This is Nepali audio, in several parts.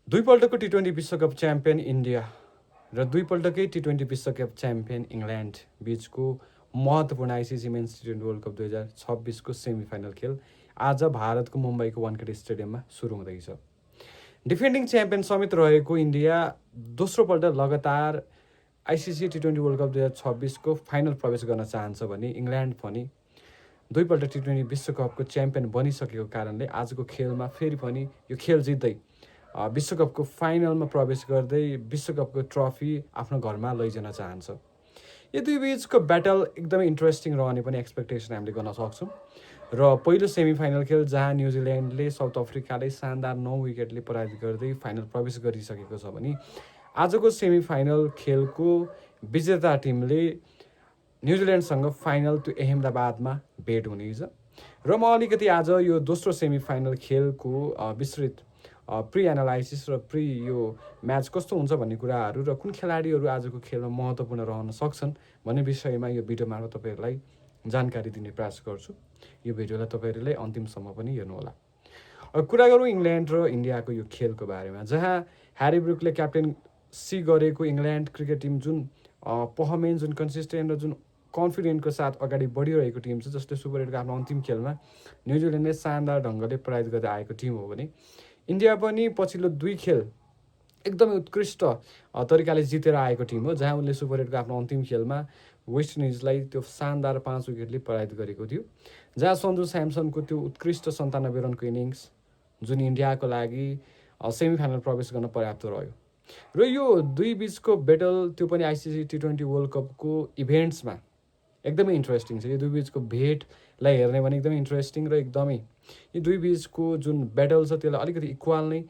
दुईपल्टको टी20 विश्वकप च्याम्पियन इन्डिया र दुईपल्टकै टी20 विश्वकप च्याम्पियन इङ्ल्यान्ड बीचको महत्त्वपूर्ण आइसिसी मेन्स टी20 वर्ल्ड कप 2026को सेमी फाइनल खेल आज भारतको मुम्बईको वानखेडे स्टेडियममा सुरु हुँदैछ। डिफेन्डिङ च्याम्पियन समेत रहेको इन्डिया दोस्रोपल्ट लगातार आइसिसी टी20 वर्ल्ड कप 2026को फाइनल प्रवेश गर्न चाहन्छ भने इङ्ल्यान्ड पनि दुईपल्ट टी20 विश्वकपको च्याम्पियन बनिसकेको कारणले आजको खेलमा फेरि पनि यो खेल जित्दै विश्वकपको फाइनलमा प्रवेश गर्दै विश्वकपको ट्रफी आफ्नो घरमा लैजान चाहन्छ। यो दुई बिचको ब्याटल एकदमै इन्ट्रेस्टिङ रहने पनि एक्सपेक्टेसन हामीले गर्न सक्छौँ र पहिलो सेमी फाइनल खेल जहाँ न्युजिल्यान्डले साउथ अफ्रिकालाई शानदार 9 विकेटले पराजित गर्दै फाइनल प्रवेश गरिसकेको छ भने आजको सेमी फाइनल खेलको विजेता टिमले न्युजिल्यान्डसँग फाइनल त्यो अहमदाबादमा भेट हुनेछ र म अलिकति आज यो दोस्रो सेमी फाइनल खेलको विस्तृत प्री एनालाइसिस र प्री यो म्याच कस्तो हुन्छ भन्ने कुराहरू र कुन खेलाडीहरू आजको खेलमा महत्त्वपूर्ण रहन सक्छन् भन्ने विषयमा यो भिडियो मार्फत तपाईँहरूलाई जानकारी दिने प्रयास गर्छु। यो भिडियोलाई तपाईँहरूले अन्तिमसम्म पनि हेर्नुहोला। अब कुरा गरौँ इङ्ल्यान्ड र इन्डियाको यो खेलको बारेमा, जहाँ ह्यारी ब्रुकले क्याप्टेन्सी गरेको इङ्ल्यान्ड क्रिकेट टिम जुन पर्फर्मेन्स, जुन कन्सिस्टेन्ट र जुन कन्फिडेन्टको साथ अगाडि बढिरहेको टिम छ, जसले सुपर 8को आफ्नो अन्तिम खेलमा न्युजिल्यान्डले शानदार ढङ्गले पराजित गर्दै आएको टिम हो भने इन्डिया पनि पछिल्लो 2 खेल एकदमै उत्कृष्ट तरिकाले जितेर आएको टिम हो, जहाँ उनले सुपर 8को आफ्नो अन्तिम खेलमा वेस्ट इन्डिजलाई त्यो शानदार 5 विकेटले पराजित गरेको थियो, जहाँ सन्जु स्यामसनको त्यो उत्कृष्ट 97 रनको इनिङ्स जुन इन्डियाको लागि सेमी फाइनल प्रवेश गर्न पर्याप्त रह्यो। र यो दुई बिचको ब्याटल त्यो पनि आइसिसी टी20 वर्ल्ड कपको इभेन्ट्समा एकदमै इन्ट्रेस्टिङ छ। यो दुई बिचको भेटलाई हेर्ने भने एकदमै इन्ट्रेस्टिङ र एकदमै यो दुई बिचको जुन ब्याटल छ त्यसलाई अलिकति इक्वल नै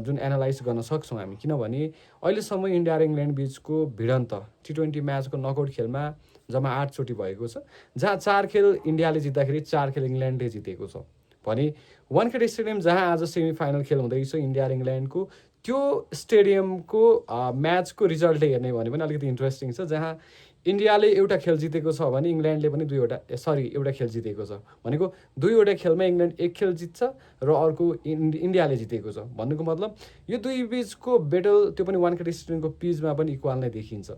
जुन एनालाइज गर्न सक्छौँ हामी, किनभने अहिलेसम्म इन्डिया र इङ्ल्यान्ड बिचको भिडन्त टी20 म्याचको नकआउट खेलमा जम्मा 8 चोटि भएको छ, जहाँ 4 खेल इन्डियाले जित्दाखेरि 4 खेल इङ्ल्यान्डले जितेको छ भने वानखेडे स्टेडियम जहाँ आज सेमी फाइनल खेल हुँदैछ इन्डिया र इङ्ल्यान्डको, त्यो स्टेडियमको म्याचको रिजल्ट हेर्ने भने पनि अलिकति इन्ट्रेस्टिङ छ, जहाँ इन्डियाले एउटा खेल जितेको छ भने इङ्ल्यान्डले पनि एउटा खेल जितेको छ। भनेको दुईवटा खेलमा इङ्ल्यान्ड 1 खेल जित्छ र अर्को इन्डियाले जितेको छ। भन्नुको मतलब यो दुई बिचको ब्याटल त्यो पनि वानखेडे स्टेडियमको पिचमा पनि इक्वल नै देखिन्छ।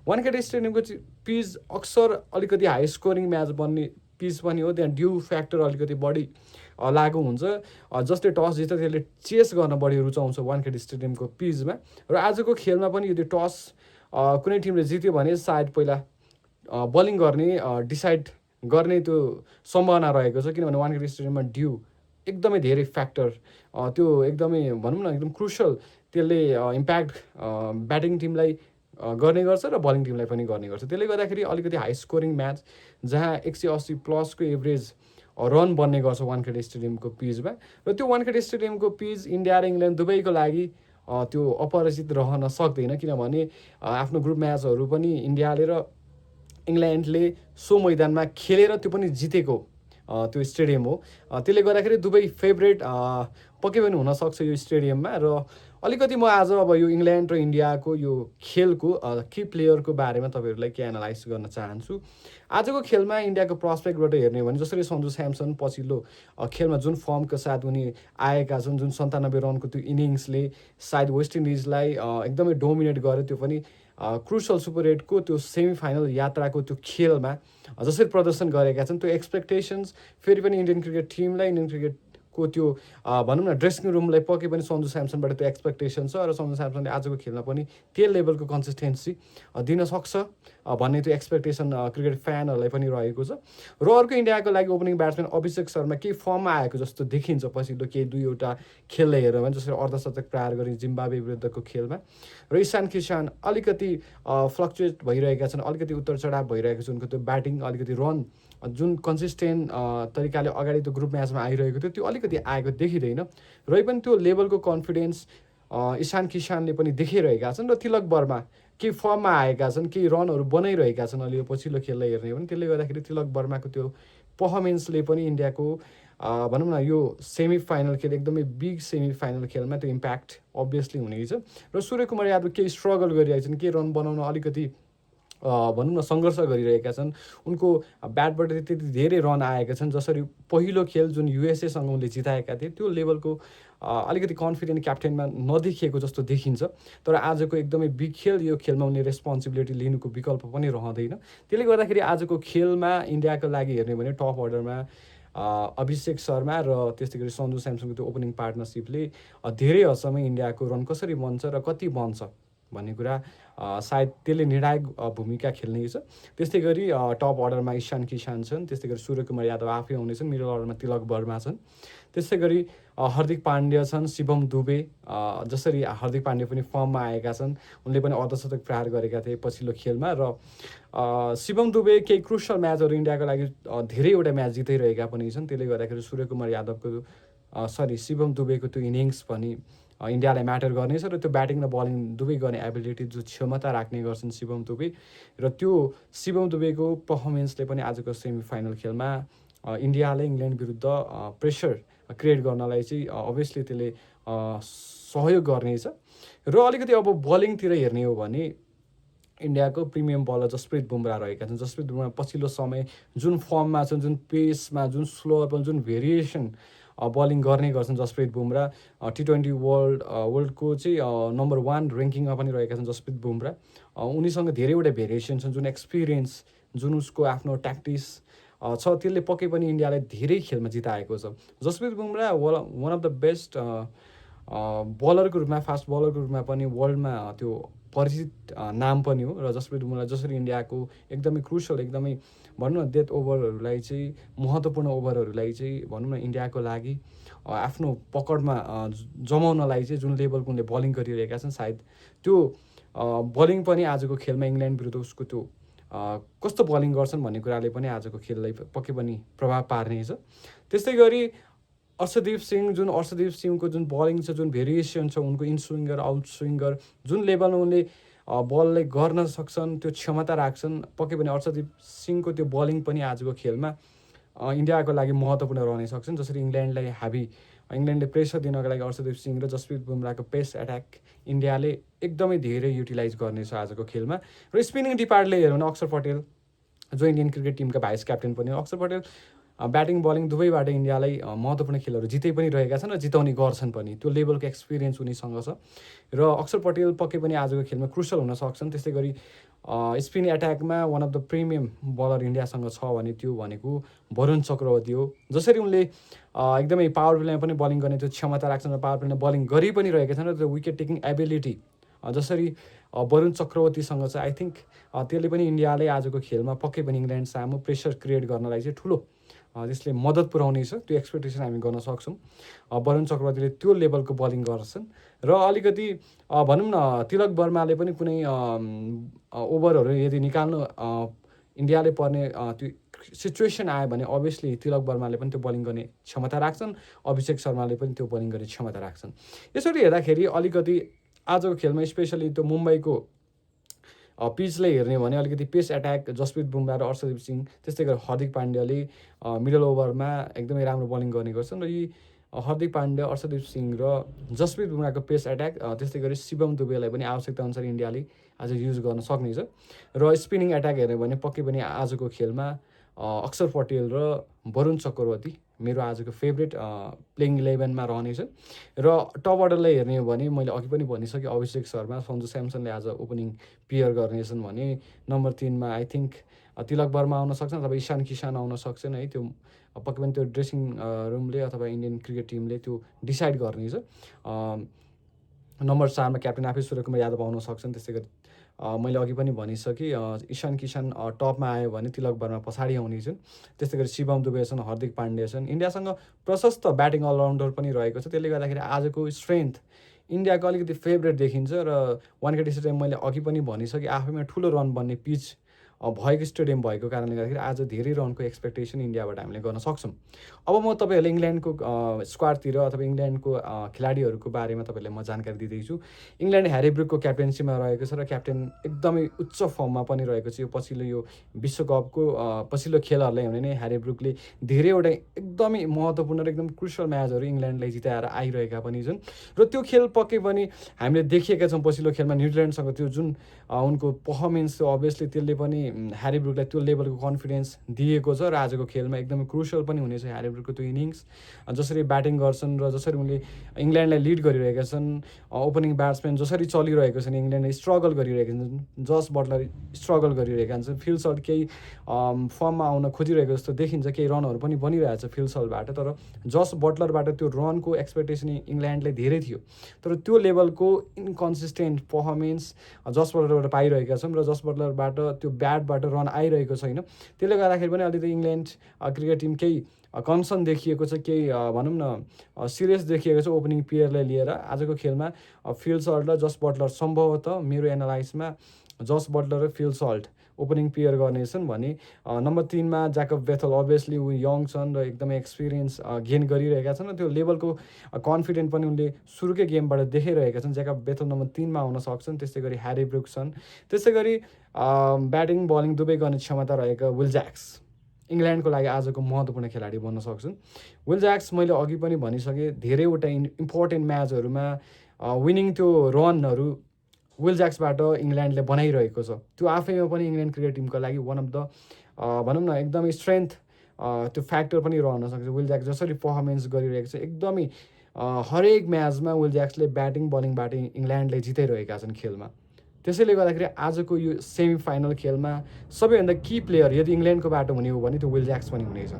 वानखेडे स्टेडियमको पिच अक्सर अलिकति हाई स्कोरिङ म्याच बन्ने पिच पनि हो, त्यहाँ ड्यू फ्याक्टर अलिकति बढी लागु हुन्छ, जसले टस जित्छ त्यसले चेस गर्न बढी रुचाउँछ वानखेडे स्टेडियमको पिचमा। र आजको खेलमा पनि यदि टस कुनै टिमले जित्यो भने सायद पहिला बलिङ गर्ने डिसाइड गर्ने त्यो सम्भावना रहेको छ, किनभने वानखेडे स्टेडियममा ड्यू एकदमै धेरै फ्याक्टर त्यो एकदमै भनौँ न एकदम क्रुसल, त्यसले इम्प्याक्ट ब्याटिङ टिमलाई गर्ने गर्छ र बलिङ टिमलाई पनि गर्ने गर्छ। त्यसले गर्दाखेरि अलिकति हाई स्कोरिङ म्याच जहाँ 180 प्लसको एभरेज रन बन्ने गर्छ वानखेडे स्टेडियमको पिचमा। र त्यो वानखेडे स्टेडियमको पिच इन्डिया र इङ्ल्यान्ड दुवैको लागि त्यो अपराजित रहन सक्दैन, किनभने आफ्नो ग्रुप म्याचहरू पनि इन्डियाले र इङ्ल्यान्डले सो मैदानमा खेलेर त्यो पनि जितेको त्यो स्टेडियम हो। त्यसले गर्दाखेरि दुवै फेभरेट पक्कै पनि हुनसक्छ यो स्टेडियममा। र अलिकति म आज अब यो इङ्ल्यान्ड र इन्डियाको यो खेलको की प्लेयरको बारेमा तपाईँहरूलाई के एनालाइज गर्न चाहन्छु। आजको खेलमा इन्डियाको प्रस्पेक्टबाट हेर्ने भने जसरी सन्जु स्यामसन पछिल्लो खेलमा जुन फर्मको साथ उनी आएका छन्, जुन 97 रनको त्यो इनिङ्सले सायद वेस्ट इन्डिजलाई एकदमै डोमिनेट गर्यो, त्यो पनि क्रुसल सुपर 8को त्यो सेमी फाइनल यात्राको त्यो खेलमा जसरी प्रदर्शन गरेका छन्, त्यो एक्सपेक्टेसन्स फेरि पनि इन्डियन क्रिकेट टिमलाई, इन्डियन क्रिकेटको त्यो भनौँ न ड्रेसिङ रुमलाई पक्कै पनि सन्जु स्यामसनबाट त्यो एक्सपेक्टेसन छ र सन्जु स्यामसनले आजको खेलमा पनि त्यो लेभलको कन्सिस्टेन्सी दिन सक्छ भन्ने त्यो एक्सपेक्टेसन क्रिकेट फ्यानहरूलाई पनि रहेको छ। र अर्को इन्डियाको लागि ओपनिङ ब्याट्सम्यान अभिषेक शर्मा केही फर्ममा आएको जस्तो देखिन्छ पछिल्लो केही 2 खेललाई हेऱ्यो भने, जसरी अर्धशतक प्रहार गरे जिम्बाब्वे विरुद्धको खेलमा। र इशान किसान अलिकति फ्लक्चुएट भइरहेका छन्, अलिकति उत्तर चढाव भइरहेको छ उनको त्यो ब्याटिङ, अलिकति रन जुन कन्सिस्टेन्ट तरिकाले अगाडि त्यो ग्रुप म्याचमा आइरहेको थियो त्यो अलिकति आएको देखिँदैन। र पनि त्यो लेभलको कन्फिडेन्स इशान किसानले पनि देखिरहेका छन् र तिलक वर्मा केही फर्ममा आएका छन्, केही रनहरू बनाइरहेका छन् अलि पछिल्लो खेललाई हेर्ने भने। त्यसले गर्दाखेरि तिलक वर्माको त्यो पर्फर्मेन्सले पनि इन्डियाको भनौँ न यो सेमी फाइनल खेल एकदमै बिग सेमी फाइनल खेलमा त्यो इम्प्याक्ट अभियसली हुनेछ। र सूर्यकुमार यादव केही स्ट्रगल गरिरहेछन्, केही रन बनाउन अलिकति भनौँ न सङ्घर्ष गरिरहेका छन्। उनको ब्याटबाट त्यति धेरै रन आएका छन्। जसरी पहिलो खेल जुन युएसएसँग उनले जिताएका थिए त्यो लेभलको अलिकति कन्फिडेन्ट क्याप्टेनमा नदेखिएको जस्तो देखिन्छ। तर आजको एकदमै बिग खेल, यो खेलमा उनले रेस्पोन्सिबिलिटी लिनुको विकल्प पनि रहँदैन। त्यसले गर्दाखेरि आजको खेलमा इन्डियाको लागि हेर्ने भने टप अर्डरमा अभिषेक शर्मा र त्यस्तै गरी सन्जु स्यामसनको त्यो ओपनिङ पार्टनरसिपले धेरै हदसम्म इन्डियाको रन कसरी बन्छ र कति बन्छ भन्ने कुरा सायद त्यसले निर्णायक भूमिका खेल्नेछ। त्यस्तै गरी टप अर्डरमा ईशान किसान छन्, त्यस्तै गरी सूर्यकुमार यादव आफै आउनेछन्, मिडल अर्डरमा तिलक वर्मा छन्, त्यस्तै गरी हार्दिक पाण्ड्या छन्, शिवम दुबे। जसरी हार्दिक पाण्ड्या पनि फर्ममा आएका छन्, उनले पनि अर्धशतक प्रहार गरेका थिए पछिल्लो खेलमा। र शिवम दुबे केही क्रुसल म्याचहरू इन्डियाको लागि धेरैवटा म्याच जिताइरहेका पनि छन्। त्यसले गर्दाखेरि सूर्यकुमार यादवको शिवम दुबेको त्यो इनिङ्स पनि इन्डियालाई म्याटर गर्नेछ। र त्यो ब्याटिङ र बलिङ दुवै गर्ने एबिलिटी, जो क्षमता राख्ने गर्छन् शिवम दुबे, र त्यो शिवम दुबेको पर्फर्मेन्सले पनि आजको सेमी फाइनल खेलमा इन्डियाले इङ्ल्यान्ड विरुद्ध प्रेसर क्रिएट गर्नलाई चाहिँ अभियसली त्यसले सहयोग गर्नेछ। र अलिकति अब बलिङतिर हेर्ने हो भने इन्डियाको प्रिमियम बलर जसप्रित बुमरा रहेका छन्। जसप्रित बुमरा पछिल्लो समय जुन फर्ममा छन्, जुन पेसमा, जुन स्लोअर, जुन भेरिएसन बलिङ गर्ने गर्छन् जसप्रित बुमरा। T20 वर्ल्डको चाहिँ नम्बर 1 ऱ्याङ्किङमा पनि रहेका छन् जसप्रित बुमरा। उनीसँग धेरैवटा भेरिएसन छन्, जुन एक्सपिरियन्स, जुन उसको आफ्नो ट्याक्टिस छ, त्यसले पक्कै पनि इन्डियालाई धेरै खेलमा जिताएको छ। Jasprit Bumrah one of the best बलरको रूपमा, फास्ट बलरको रूपमा पनि वर्ल्डमा त्यो परिचित नाम पनि हो। र जसप्रित बुमरा जसरी इन्डियाको एकदमै क्रुसल, एकदमै भनौँ न डेथ ओभरहरूलाई चाहिँ, महत्त्वपूर्ण ओभरहरूलाई चाहिँ भनौँ न इन्डियाको लागि आफ्नो पकडमा जमाउनलाई चाहिँ जुन लेभलको उनले बलिङ गरिरहेका छन्, सायद त्यो बलिङ पनि आजको खेलमा इङ्ल्यान्ड विरुद्ध उसको त्यो कस्तो बलिङ गर्छन् भन्ने कुराले पनि आजको खेललाई पक्कै पनि प्रभाव पार्नेछ। त्यस्तै गरी अर्षदीप सिंहको जुन बलिङ छ, जुन भेरिएसन छ, उनको इन स्विङ्गर, आउट स्विङ्गर, जुन लेभलमा उनले बललाई गर्न सक्छन्, त्यो क्षमता राख्छन्, पक्कै पनि अर्षदीप सिंहको त्यो बलिङ पनि आजको खेलमा इन्डियाको लागि महत्त्वपूर्ण रहन सक्छन्। जसरी इङ्ल्यान्डले प्रेसर दिनको लागि अर्षदीप सिंह र जसप्रित बुमराको पेस एट्याक इन्डियाले एकदमै धेरै युटिलाइज गर्नेछ आजको खेलमा। र स्पिनिङ डिपार्टले हेऱ्यो भने अक्षर पटेल, जो इन्डियन क्रिकेट टिमका भाइस क्याप्टेन पनि हो, अक्षर पटेल ब्याटिङ बलिङ दुवैबाट इन्डियालाई महत्त्वपूर्ण खेलहरू जितै पनि रहेका छन् र जिताउने गर्छन् पनि। त्यो लेभलको एक्सपिरियन्स उनीसँग छ र अक्षर पटेल पक्कै पनि आजको खेलमा क्रुसल हुन सक्छन्। त्यस्तै गरी स्पिन एट्याकमा one of the premium bowler इन्डियासँग छ भने त्यो भनेको वरुण चक्रवर्ती हो। जसरी उनले एकदमै पावर प्लेमा पनि बलिङ गर्ने त्यो क्षमता राख्छन् र पावर प्लेमा बलिङ गरि पनि रहेका छन्, र त्यो विकेट टेकिङ एबिलिटी जसरी वरुण चक्रवर्तीसँग छ, आई थिङ्क त्यसले पनि इन्डियाले आजको खेलमा पक्कै पनि इङ्ल्यान्ड सामु प्रेसर क्रिएट गर्नलाई चाहिँ ठुलो त्यसले मद्दत पुर्याउनेछ। त्यो एक्सपेक्टेसन हामी गर्न सक्छौँ। वरुण चक्रवर्तीले त्यो लेभलको बलिङ गर्छन्। र अलिकति भनौँ न तिलक वर्माले पनि कुनै ओभरहरू यदि निकाल्नु इन्डियाले पर्ने त्यो सिचुएसन आयो भने अभियसली तिलक वर्माले पनि त्यो बलिङ गर्ने क्षमता राख्छन्, अभिषेक शर्माले पनि त्यो बलिङ गर्ने क्षमता राख्छन्। यसरी हेर्दाखेरि अलिकति आजको खेलमा स्पेसली त्यो मुम्बईको पिचलाई हेर्ने भने अलिकति पेस एट्याक जसप्रित बुमरा र अर्षदीप सिंह, त्यस्तै गरी हार्दिक पाण्ड्याले मिडल ओभरमा एकदमै राम्रो बलिङ गर्ने गर्छन्। र यी हार्दिक पाण्ड्या, अर्षदीप सिंह र जसप्रित बुमराको पेस एट्याक, त्यस्तै गरी शिवम दुबेलाई पनि आवश्यकता अनुसार इन्डियाले आज युज गर्न सक्नेछ। र स्पिनिङ एट्याक हेर्ने भने पक्कै पनि आजको खेलमा अक्षर पटेल र वरुण चक्रवर्ती मेरो आजको फेभरेट प्लेइङ 11मा रहनेछ। र टप अर्डरलाई हेर्ने हो भने मैले अघि पनि भनिसकेँ, अभिषेक शर्मा, सन्जु स्यामसनले आज ओपनिङ पेयर गर्नेछन् भने number 3मा I think Tilak Varma आउन सक्छन् अथवा ईशान किसान आउन सक्छन् है। त्यो पक्कै पनि त्यो ड्रेसिङ रुमले अथवा इन्डियन क्रिकेट टिमले त्यो डिसाइड गर्नेछ। नम्बर 4मा क्याप्टेन आफै सूर्यकुमार यादव आउन सक्छन्। त्यस्तै गरी मैले अघि पनि भनिसकेँ, ईशान किसान टपमा आयो भने तिलक वर्मा पछाडि आउनेछन्। त्यस्तै गरी शिवम दुबे छन्, हार्दिक पाण्ड्या छन्। इन्डियासँग प्रशस्त ब्याटिङ अलराउन्डर पनि रहेको छ। त्यसले गर्दाखेरि आजको स्ट्रेन्थ इन्डियाको अलिकति फेभरेट देखिन्छ। र वानखेडे स्टेडियम मैले अघि पनि भनिसकेँ, आफैमा ठुलो रन बन्ने पिच भएको स्टेडियम भएको कारणले गर्दाखेरि आज धेरै रनको एक्सपेक्टेसन इन्डियाबाट हामीले गर्न सक्छौँ। अब म तपाईँहरूलाई इङ्ल्यान्डको स्क्वाडतिर अथवा इङ्ल्यान्डको खेलाडीहरूको बारेमा तपाईँहरूलाई म जानकारी दिँदैछु। इङ्ल्यान्ड ह्यारी ब्रुकको क्याप्टेन्सीमा रहेको छ र क्याप्टेन एकदमै उच्च फर्ममा पनि रहेको छ। यो पछिल्लो यो विश्वकपको पछिल्लो खेलहरूलाई हेर्ने नै ह्यारी ब्रुकले धेरैवटा एकदमै महत्त्वपूर्ण र एकदम क्रुसियल म्याचहरू इङ्ल्यान्डलाई जिताएर आइरहेका पनि छन्। र त्यो खेल पक्कै पनि हामीले देखिएका छौँ। पछिल्लो खेलमा न्युजिल्यान्डसँग त्यो जुन उनको पर्फर्मेन्स थियो, अभियसली त्यसले पनि ह्यारी ब्रुकलाई त्यो लेभलको कन्फिडेन्स दिएको छ र आजको खेलमा एकदमै क्रुसियल पनि हुनेछ ह्यारी ब्रुकको त्यो इनिङ्स। जसरी ब्याटिङ गर्छन् र जसरी उनले इङ्ल्यान्डलाई लिड गरिरहेका छन्, ओपनिङ ब्याट्सम्यान जसरी चलिरहेको छन्, इङ्ल्यान्डले स्ट्रगल गरिरहेका छन्, जस बटलर स्ट्रगल गरिरहेका छन्, फिल सल्ट केही फर्ममा आउन खोजिरहेको जस्तो देखिन्छ, केही रनहरू पनि बनिरहेको छ फिल सल्टबाट। तर जस बटलरबाट त्यो रनको एक्सपेक्टेसन इङ्ल्यान्डले धेरै थियो, तर त्यो लेभलको इन्कन्सिस्टेन्ट पर्फर्मेन्स जस बटलरबाट पाइरहेका छौँ र जस बटलरबाट त्यो ब्याटबाट रन आइरहेको छैन। त्यसले गर्दाखेरि पनि अलिकति इङ्ल्यान्ड क्रिकेट टिम केही कन्सर्न देखिएको छ, केही भनौँ न सिरियस देखिएको छ ओपनिङ पेयरलाई लिएर। आजको खेलमा फिल सल्ट र जस बटलर सम्भवतः मेरो एनालाइजमा जस बटलर र फिल सल्ट ओपनिङ पेयर गर्नेछन् भने नम्बर 3मा ज्याकब बेथल अभियसली ऊ यङ छन् र एकदमै एक्सपिरियन्स गेन गरिरहेका छन् र त्यो लेभलको कन्फिडेन्ट पनि उनले सुरुकै गेमबाट देखाइरहेका छन्। ज्याकब बेथल नम्बर 3मा आउन सक्छन्। त्यस्तै गरी ह्यारी ब्रुक छन्। त्यस्तै गरी ब्याटिङ बलिङ दुवै गर्ने क्षमता रहेका विल ज्याक्स इङ्ल्यान्डको लागि आजको महत्त्वपूर्ण खेलाडी बन्न सक्छन्। विल ज्याक्स मैले अघि पनि भनिसकेँ, धेरैवटा इम्पोर्टेन्ट म्याचहरूमा विनिङ त्यो रनहरू विल ज्याक्सबाट इङ्ल्यान्डले बनाइरहेको छ। त्यो आफैमा पनि इङ्ल्यान्ड क्रिकेट टिमको लागि वान अफ द भनौँ न एकदमै स्ट्रेन्थ त्यो फ्याक्टर पनि रहन सक्छ। विल ज्याक्स जसरी पर्फर्मेन्स गरिरहेको छ, एकदमै हरेक म्याचमा विल ज्याक्सले ब्याटिङ बलिङबाट इङ्ल्यान्डले जिताइरहेका छन् खेलमा। त्यसैले गर्दाखेरि आजको यो सेमी फाइनल खेलमा सबैभन्दा की प्लेयर यदि इङ्ल्यान्डको बाटो हुने हो भने त्यो विल ज्याक्स पनि हुनेछ।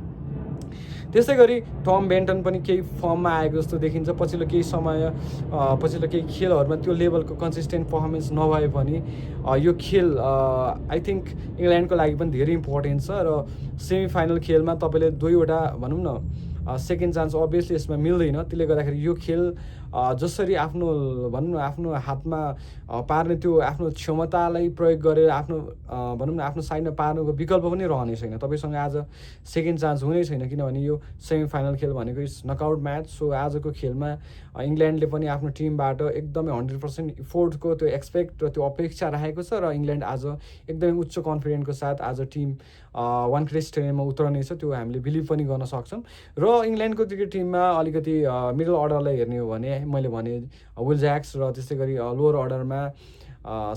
त्यस्तै गरी टम बेन्टन पनि केही फर्ममा आएको जस्तो देखिन्छ। पछिल्लो केही खेलहरूमा त्यो लेभलको कन्सिस्टेन्ट पर्फर्मेन्स नभए पनि यो खेल आई थिङ्क इङ्ल्यान्डको लागि पनि धेरै इम्पोर्टेन्ट छ। र सेमी फाइनल खेलमा तपाईँले दुईवटा भनौँ न सेकेन्ड चान्स अभियसली यसमा मिल्दैन। त्यसले गर्दाखेरि यो खेल जसरी आफ्नो भनौँ न आफ्नो हातमा पार्ने त्यो आफ्नो क्षमतालाई प्रयोग गरेर आफ्नो भनौँ न आफ्नो साइडमा पार्नुको विकल्प पनि रहने छैन। तपाईँसँग आज सेकेन्ड चान्स हुनै छैन, किनभने यो सेमी फाइनल खेल भनेको इज नकआउट म्याच। सो आजको खेलमा इङ्ल्यान्डले पनि आफ्नो टिमबाट एकदमै 100% इफोर्टको त्यो एक्सपेक्ट र त्यो अपेक्षा राखेको छ र इङ्ल्यान्ड आज एकदमै उच्च कन्फिडेन्टको साथ आज टिम वानखेडे स्टेडियममा उत्रनेछ, त्यो हामीले बिलिभ पनि गर्न सक्छौँ। र इङ्ल्यान्डको क्रिकेट टिममा अलिकति मिडल अर्डरलाई हेर्ने हो भने मैले भने विल ज्याक्स र त्यस्तै गरी लोवर अर्डरमा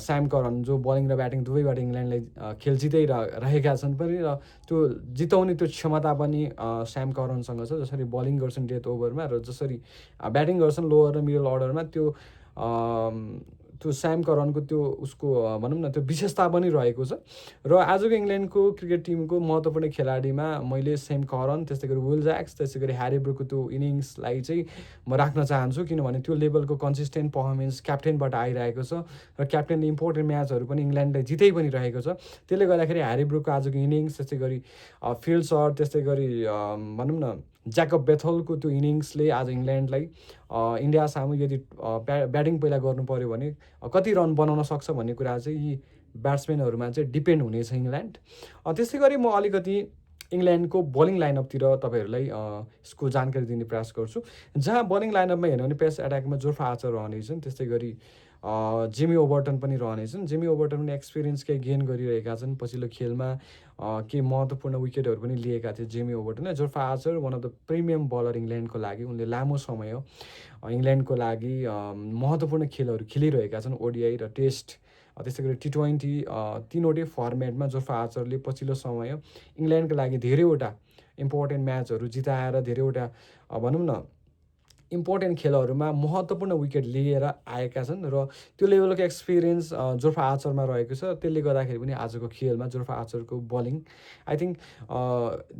स्याम करन जो बलिङ र ब्याटिङ दुवैबाट इङ्ल्यान्डलाई खेल जिताइरहेका छन् पनि र त्यो जिताउने त्यो क्षमता पनि स्याम करनसँग छ। जसरी बलिङ गर्छन् डेथ ओभरमा र जसरी ब्याटिङ गर्छन् लोवर र मिडल अर्डरमा त्यो स्याम करनको त्यो उसको भनौँ न त्यो विशेषता पनि रहेको छ। र आजको इङ्ल्यान्डको क्रिकेट टिमको महत्त्वपूर्ण खेलाडीमा मैले स्याम करन, त्यस्तै गरी विल ज्याक्स, त्यस्तै गरी ह्यारी ब्रुकको त्यो इनिङ्सलाई चाहिँ म राख्न चाहन्छु, किनभने त्यो लेभलको कन्सिस्टेन्ट पर्फर्मेन्स क्याप्टेनबाट आइरहेको छ र क्याप्टेनले इम्पोर्टेन्ट म्याचहरू पनि इङ्ल्यान्डलाई जिताइ पनि रहेको छ। त्यसले गर्दाखेरि ह्यारी ब्रुकको आजको इनिङ्स, त्यस्तै गरी फिल्ड सर्ट, त्यस्तै गरी भनौँ न ज्याकब बेथलको त्यो इनिङ्सले आज इङ्ल्यान्डलाई इन्डिया सामु यदि ब्याटिङ पहिला गर्नु पऱ्यो भने कति रन बनाउन सक्छ भन्ने कुरा चाहिँ यी ब्याट्सम्यानहरूमा चाहिँ डिपेन्ड हुनेछ इङ्ल्यान्ड। त्यस्तै गरी म अलिकति इङ्ल्यान्डको बलिङ लाइनअपतिर तपाईँहरूलाई यसको जानकारी दिने प्रयास गर्छु। जहाँ बलिङ लाइनअपमा हेर्नु भने पेस एट्याकमा जोफ्रा आर्चर रहनेछन्, त्यस्तै गरी जिमी ओबर्टन पनि रहनेछन्। जिमी ओबर्टन पनि एक्सपिरियन्स केही गेन गरिरहेका छन्। पछिल्लो खेलमा केही महत्त्वपूर्ण विकेटहरू पनि लिएका थिए जिमी ओबर्टनले। Jofra Archer one of the premium bowler इङ्ल्यान्डको लागि, उनले लामो समय इङ्ल्यान्डको लागि महत्त्वपूर्ण खेलहरू खेलिरहेका छन्, ओडिआई र टेस्ट, त्यस्तै गरी T20 तीनवटै फर्मेटमा जोफ्रा आर्चरले पछिल्लो समय इङ्ल्यान्डको लागि धेरैवटा इम्पोर्टेन्ट म्याचहरू जिताएर धेरैवटा भनौँ न इम्पोर्टेन्ट खेलहरूमा महत्त्वपूर्ण विकेट लिएर आएका छन् र त्यो लेभलको एक्सपिरियन्स जोफ्रा आर्चरमा रहेको छ। त्यसले गर्दाखेरि पनि आजको खेलमा जोफ्रा आर्चरको bowling I think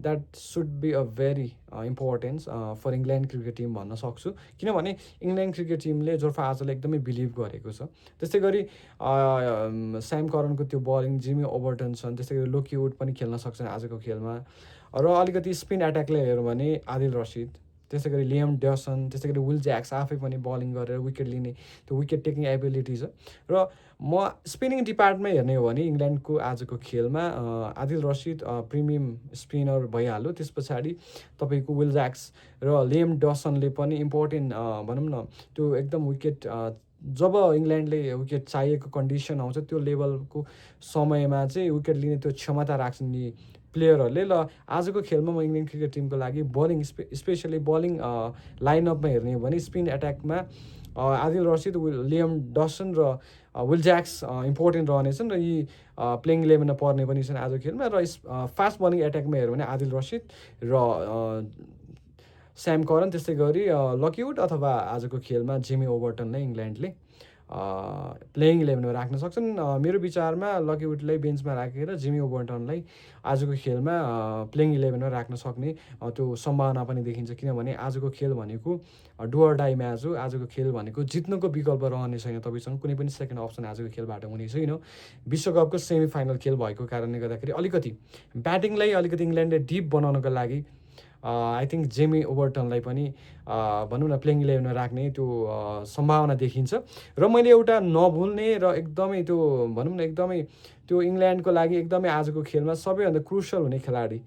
that should be a very importance for England cricket team भन्न सक्छु, किनभने इङ्ल्यान्ड क्रिकेट टिमले जोफ्रा आर्चरलाई एकदमै बिलिभ गरेको छ। त्यस्तै गरी स्याम करनको त्यो बलिङ, जिमी ओबर्टन छन्, त्यस्तै गरी लोकी वुड पनि खेल्न सक्छन् आजको खेलमा। र अलिकति स्पिन एट्याकलाई हेऱ्यौँ भने आदिल रसिद, त्यसै गरी लियम ड्यसन, त्यसै गरी विल ज्याक्स आफै पनि बलिङ गरेर विकेट लिने त्यो विकेट टेकिङ एबिलिटी छ। र म स्पिनिङ डिपार्टमा हेर्ने हो भने इङ्ल्यान्डको आजको खेलमा आदिल रसिद प्रिमियम स्पिनर भइहाल्यो। त्यस पछाडि तपाईँको विल ज्याक्स र लियम डसनले पनि इम्पोर्टेन्ट भनौँ न त्यो एकदम विकेट जब इङ्ल्यान्डले विकेट चाहिएको कन्डिसन आउँछ त्यो लेभलको समयमा चाहिँ विकेट लिने त्यो क्षमता राख्छन् यी प्लेयरहरूले। ल आजको खेलमा म इङ्ल्यान्ड क्रिकेट टिमको लागि बलिङ स्पेसली बलिङ लाइनअपमा हेर्ने हो भने स्पिन एट्याकमा आदिल रसिद, लियम डसन र विल ज्याक्स इम्पोर्टेन्ट रहनेछन् र यी प्लेइङ 11मा पर्ने पनि छन् आजको खेलमा। र फास्ट बलिङ एट्याकमा हेऱ्यो भने आदिल रसिद र स्याम करन, त्यस्तै गरी लकी वुड अथवा आजको खेलमा जिमी ओभरटनलाई इङ्ल्यान्डले प्लेइङ 11मा राख्न सक्छन्। मेरो विचारमा लकी वुडलाई बेन्चमा राखेर जिमी ओभरटनलाई आजको खेलमा प्लेइङ 11मा राख्न सक्ने त्यो सम्भावना पनि देखिन्छ। किनभने आजको खेल भनेको डु अर डाई म्याच हो। आजको खेल भनेको जित्नुको विकल्प रहने छैन, तपाईँसँग कुनै पनि सेकेन्ड अप्सन आजको खेलबाट हुने छैन। विश्वकपको सेमी फाइनल खेल भएको कारणले गर्दाखेरि अलिकति ब्याटिङलाई अलिकति इङ्ल्यान्डले डिप बनाउनको लागि आई थिङ्क जेमी ओभरटनलाई पनि भनौँ न प्लेइङ 11मा राख्ने त्यो सम्भावना देखिन्छ। र मैले एउटा नभुल्ने र एकदमै त्यो भनौँ न एकदमै त्यो इङ्ल्यान्डको लागि एकदमै आजको खेलमा सबैभन्दा क्रुसियल हुने खेलाडी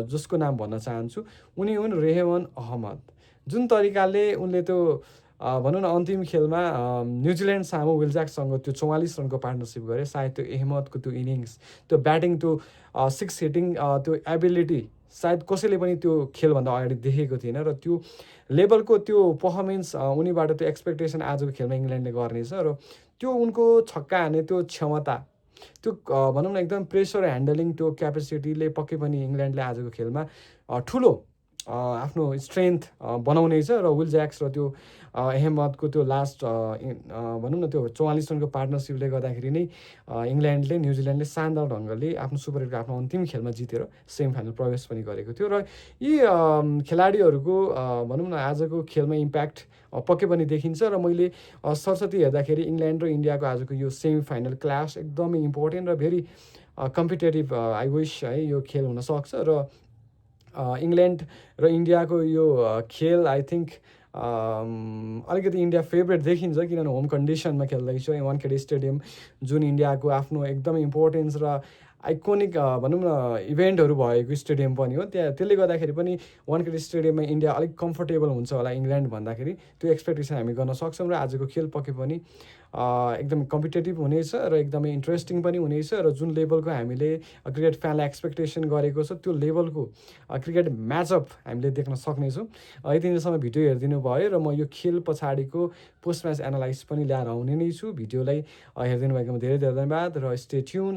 जसको नाम भन्न चाहन्छु, उनी हुन् रेहमान अहमद। जुन तरिकाले उनले त्यो भनौँ न अन्तिम खेलमा न्युजिल्यान्ड सामु विल ज्याक्ससँग त्यो 44 रनको पार्टनरसिप गरे, सायद त्यो अहमदको त्यो इनिङ्स, त्यो ब्याटिङ, त्यो 6 हिटिङ त्यो एबिलिटी सायद कसैले पनि त्यो खेलभन्दा अगाडि देखेको थिएन। र त्यो लेभलको त्यो पर्फर्मेन्स उनीबाट त्यो एक्सपेक्टेसन आजको खेलमा इङ्ल्यान्डले गर्नेछ। र त्यो उनको छक्का हान्ने त्यो क्षमता, त्यो भनौँ न एकदम प्रेसर ह्यान्डलिङ त्यो क्यापेसिटीले पक्कै पनि इङ्ल्यान्डले आजको खेलमा ठुलो आफ्नो स्ट्रेन्थ बनाउनेछ। र विल ज्याक्स र त्यो अहमदको त्यो लास्ट भनौँ न त्यो 44 रनको पार्टनरसिपले गर्दाखेरि नै इङ्ल्यान्डले न्युजिल्यान्डले शानदार ढङ्गले आफ्नो सुपर एटको आफ्नो अन्तिम खेलमा जितेर सेमी फाइनल प्रवेश पनि गरेको थियो। र यी खेलाडीहरूको भनौँ न आजको खेलमा इम्प्याक्ट पक्कै पनि देखिन्छ। र मैले सरस्वती हेर्दाखेरि इङ्ल्यान्ड र इन्डियाको आजको यो सेमी फाइनल क्लास एकदमै इम्पोर्टेन्ट र भेरी कम्पिटेटिभ आई विस है यो खेल हुनसक्छ। र इङ्ल्यान्ड र इन्डियाको यो खेल आई थिङ्क अलिकति इन्डिया फेभरेट देखिन्छ, किनभने होम कन्डिसनमा खेल्दैछ वानखेडे स्टेडियम, जुन इन्डियाको आफ्नो एकदम इम्पोर्टेन्स र आइकोनिक भनौँ न इभेन्टहरू भएको स्टेडियम पनि हो। त्यसले गर्दाखेरि पनि वानखेडे स्टेडियममा इन्डिया अलिक कम्फर्टेबल हुन्छ होला इङ्ल्यान्ड भन्दाखेरि, त्यो एक्सपेक्टेसन हामी गर्न सक्छौँ। र आजको खेल पक्कै पनि एकदम कम्पिटेटिभ हुनेछ र एकदमै इन्ट्रेस्टिङ पनि हुनेछ। र जुन लेभलको हामीले क्रिकेट फ्यानलाई एक्सपेक्टेसन गरेको छ त्यो लेभलको क्रिकेट म्याचअप हामीले देख्न सक्नेछौँ। यति बेलासम्म भिडियो हेरिदिनु भयो र म यो खेल पछाडिको पोस्ट म्याच एनालाइसिस पनि ल्याएर आउने नै छु। भिडियोलाई हेरिदिनु भएकोमा धेरै धेरै धन्यवाद र स्टे ट्युन।